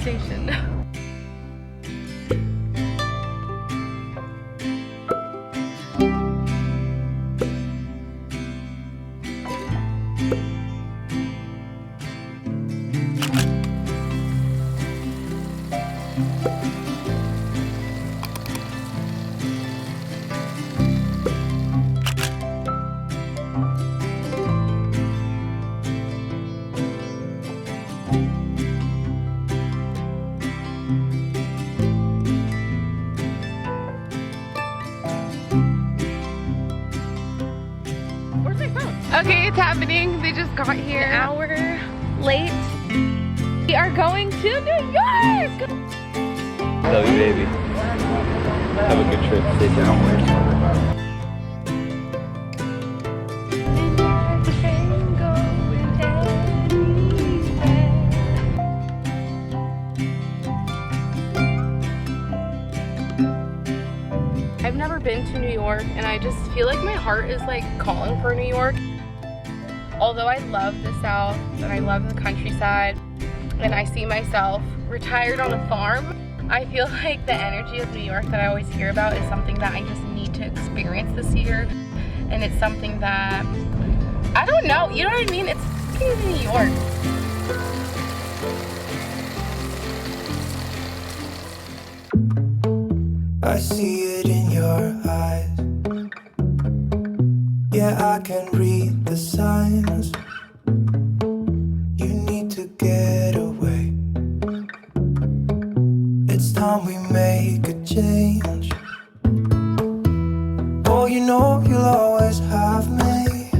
conversation. Okay, it's happening. They just got here an hour late. We are going to New York! Love you, baby. Have a good trip. Stay down. I've never been to New York, and I just feel like my heart is like calling for New York. Although I love the South and I love the countryside and I see myself retired on a farm, I feel like the energy of New York that I always hear about is something that I just need to experience this year. And it's something that, I don't know, you know what I mean? It's fucking New York. I see it in your eyes. Yeah, I can read the signs. You need to get away. It's time we make a change. Oh, you know you'll always have me.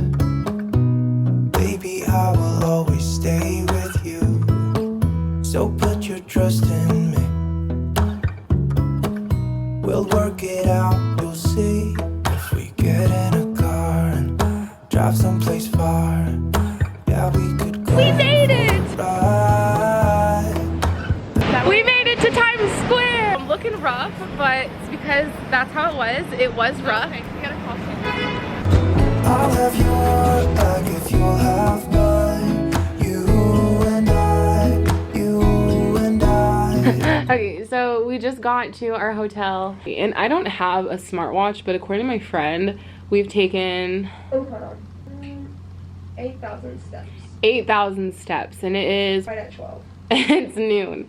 Baby, I will always stay with you. So put your trust in me. We'll work it out, you'll see. If we get in a car and drive someplace far, yeah, we could go. We made it! Right. We made it to Times Square! I'm looking rough, but it's because that's how it was. It was rough. Okay, we gotta call someone. I'll have your back if you'll have mine. You and I, you and I. Okay, so we just got to our hotel, and I don't have a smartwatch, but according to my friend, we've taken 8,000 steps. 8,000 steps, and it is Right at 12. it's noon.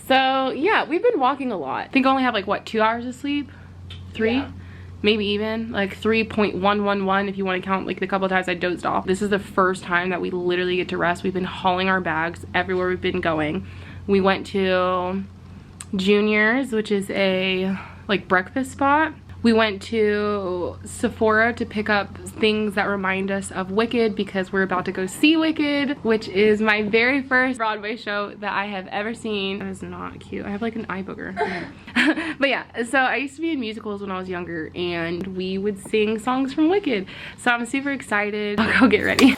So yeah, we've been walking a lot. I think I only have like what, 2 hours of sleep? 3? Yeah. Maybe even like 3.111 if you want to count like the couple of times I dozed off. This is the first time that we literally get to rest. We've been hauling our bags everywhere we've been going. We went to Junior's, which is a like breakfast spot. We went to Sephora to pick up things that remind us of Wicked because we're about to go see Wicked, which is my very first Broadway show that I have ever seen. That is not cute. I have like an eye booger. But yeah, so I used to be in musicals when I was younger, and we would sing songs from Wicked. So I'm super excited. I'll go get ready.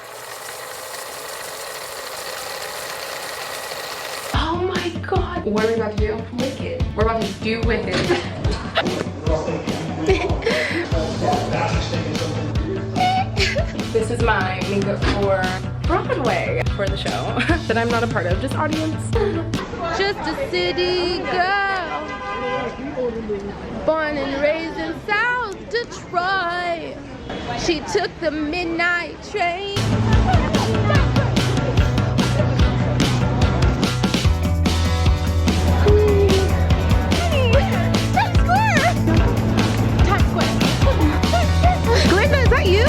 Oh my god. What are we about to do? Wicked. We're about to do Wicked. This is my makeup for Broadway for the show that I'm not a part of, just audience. Just a city girl, born and raised in South Detroit. She took the midnight train. Glenda, is that you?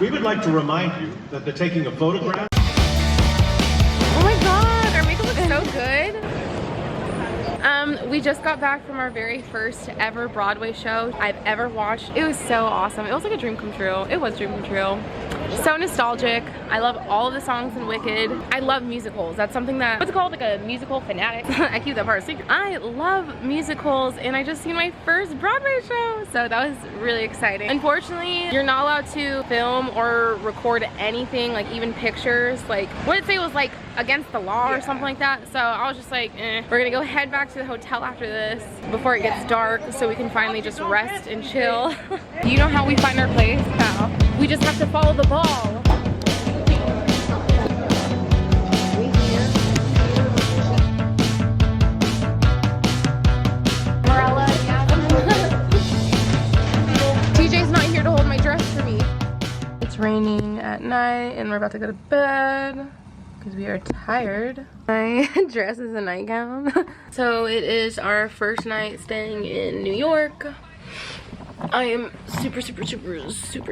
We would like to remind you that the taking of photographs. Oh my god, our makeup looks so good. We just got back from our very first ever Broadway show I've ever watched. It was so awesome. It was like a dream come true. It was a dream come true. So nostalgic. I love all of the songs in Wicked. I love musicals. That's something that, what's it called, like a musical fanatic? I keep that part a secret. I love musicals, and I just seen my first Broadway show, so that was really exciting. Unfortunately, you're not allowed to film or record anything, like even pictures. Like, what did it say was like against the law or something like that? So I was just like, eh. We're gonna go head back to the hotel after this before it gets dark so we can finally just rest and chill. You know how we find our place? How? We just have to follow the ball. TJ's not here to hold my dress for me. It's raining at night and we're about to go to bed because we are tired. My dress is a nightgown. So it is our first night staying in New York. I am super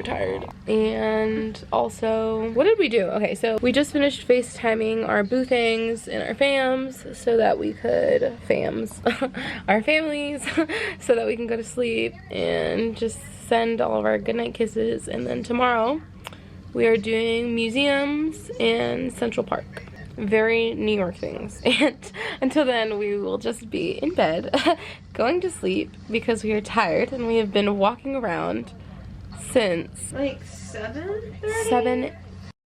tired. And also, what did we do? Okay, so we just finished FaceTiming our boo things and our fams so that we could, our families, so that we can go to sleep and just send all of our goodnight kisses. And then tomorrow, we are doing museums and Central Park. Very New York things. And until then, we will just be in bed, going to sleep because we are tired and we have been walking around since like 7:30? 7 in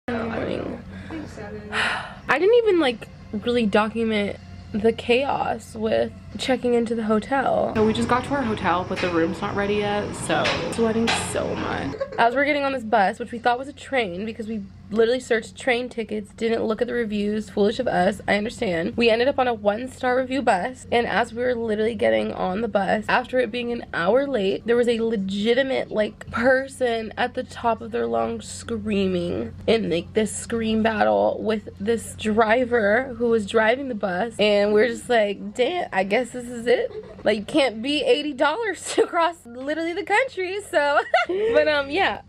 the morning. I think 7. I didn't even like really document the chaos with checking into the hotel. So we just got to our hotel, but the room's not ready yet, so sweating so much. As we're getting on this bus, which we thought was a train because we literally searched train tickets, didn't look at the reviews, foolish of us, I understand. We ended up on a 1-star review bus, and as we were literally getting on the bus, after it being an hour late, there was a legitimate like person at the top of their lungs screaming in like this scream battle with this driver who was driving the bus, and we're just like, damn, I guess this is it. Like, you can't be $80 to cross literally the country, so but yeah,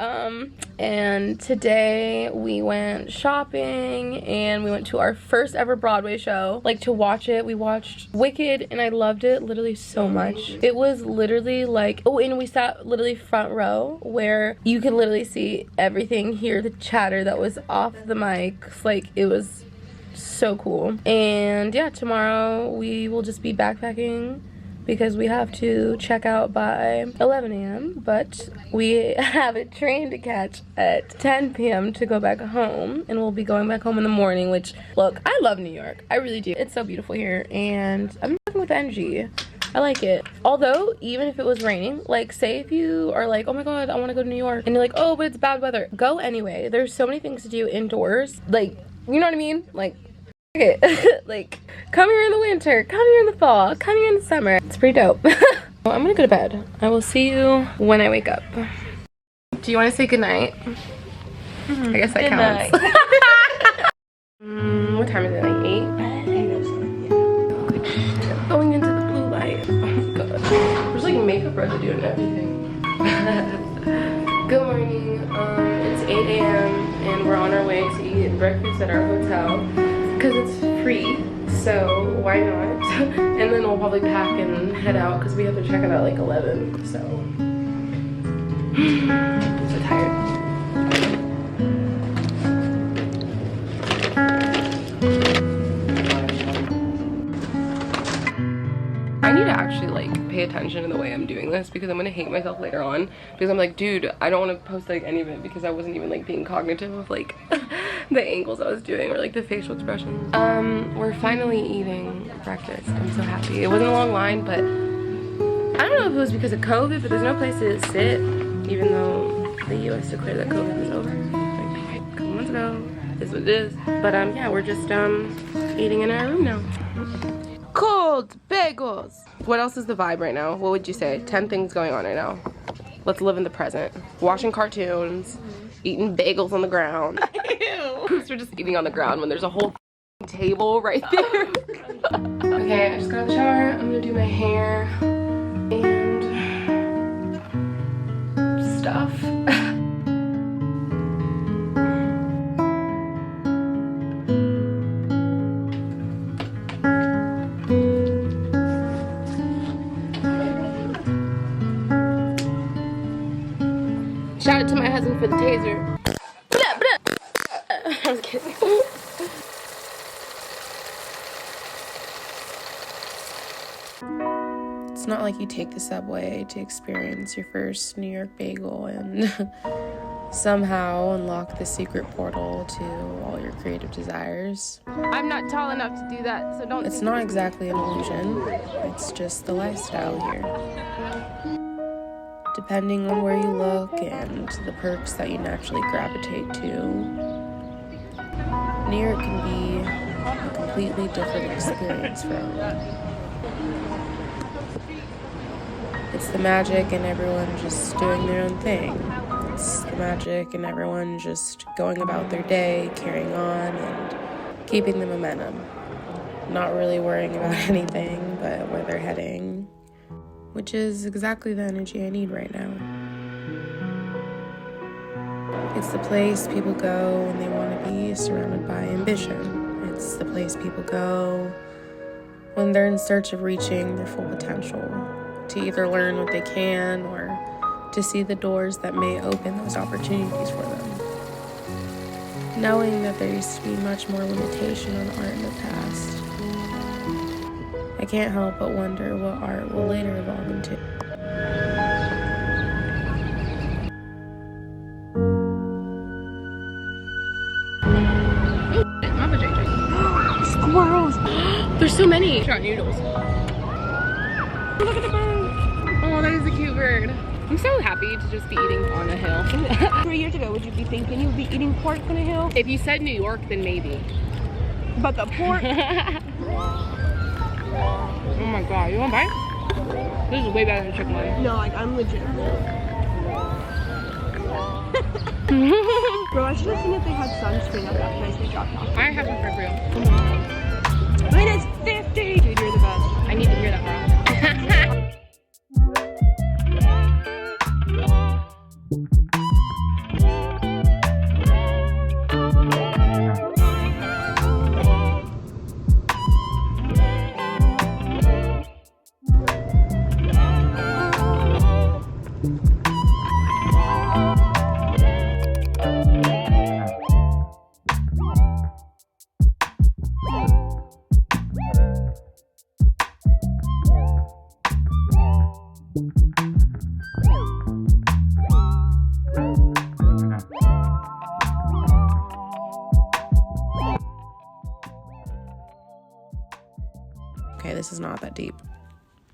and today we went shopping and we went to our first ever Broadway show, like to watch it. We watched Wicked and I loved it literally so much. It was literally like, oh, and we sat literally front row where you could literally see everything, hear the chatter that was off the mics. Like, it was so cool. And yeah, tomorrow we will just be backpacking because we have to check out by 11 a.m. but we have a train to catch at 10 p.m. to go back home, and we'll be going back home in the morning, which, look, I love New York. I really do. It's so beautiful here, and I'm talking with energy. I like it. Although, even if it was raining, like, say if you are like, oh my god, I want to go to New York, and you're like, oh, but it's bad weather. Go anyway. There's so many things to do indoors. Like, you know what I mean? Like, okay, like, come here in the winter, come here in the fall, come here in the summer. It's pretty dope. Well, I'm gonna go to bed. I will see you when I wake up. Do you want to say goodnight? I guess that counts. What time is it, like 8? Going into the blue light. Oh my god. There's like makeup residue and everything. Good morning. It's 8 a.m. and we're on our way to eat breakfast at our hotel. Because it's free, so why not? And then we'll probably pack and head out because we have to check it out like 11, so I'm so tired. I need to actually like pay attention to the way I'm doing this because I'm gonna hate myself later on because I'm like, dude, I don't want to post like any of it because I wasn't even like being cognitive of like the angles I was doing or like the facial expressions. We're finally eating breakfast. I'm so happy. It wasn't a long line, but I don't know if it was because of COVID, but there's no place to sit, even though the US declared that COVID was over like a couple months ago. Is what it is. But yeah, we're just eating in our room now. Cold bagels. What else is the vibe right now? What would you say? 10 things going on right now. Let's live in the present. Watching cartoons, eating bagels on the ground. So we're just eating on the ground when there's a whole table right there. Okay, I just got out of the shower. I'm gonna do my hair and stuff. Shout out to my husband for the taser. It's not like you take the subway to experience your first New York bagel and somehow unlock the secret portal to all your creative desires. I'm not tall enough to do that, so don't. It's not exactly an illusion, it's just the lifestyle here. Depending on where you look and the perks that you naturally gravitate to, New York can be a completely different experience for everyone. It's the magic and everyone just doing their own thing. It's the magic and everyone just going about their day, carrying on and keeping the momentum. Not really worrying about anything but where they're heading, which is exactly the energy I need right now. It's the place people go when they want to be surrounded by ambition. It's the place people go when they're in search of reaching their full potential, to either learn what they can or to see the doors that may open those opportunities for them. Knowing that there used to be much more limitation on art in the past, I can't help but wonder what art will later evolve into. Squirrels! There's so many! Shot noodles. Look at the bird! Oh, that is a cute bird. I'm so happy to just be eating on a hill. 3 years ago, would you be thinking you would be eating pork on a hill? If you said New York, then maybe. But the pork? Oh my god, you want a bite? This is way better than chicken one. No, like, I'm legit. Bro, I should have seen if they had sunscreen at that place they dropped off. I have some for real. Minus 50! Dude, you're the best. I need to hear that more often. Okay, this is not that deep.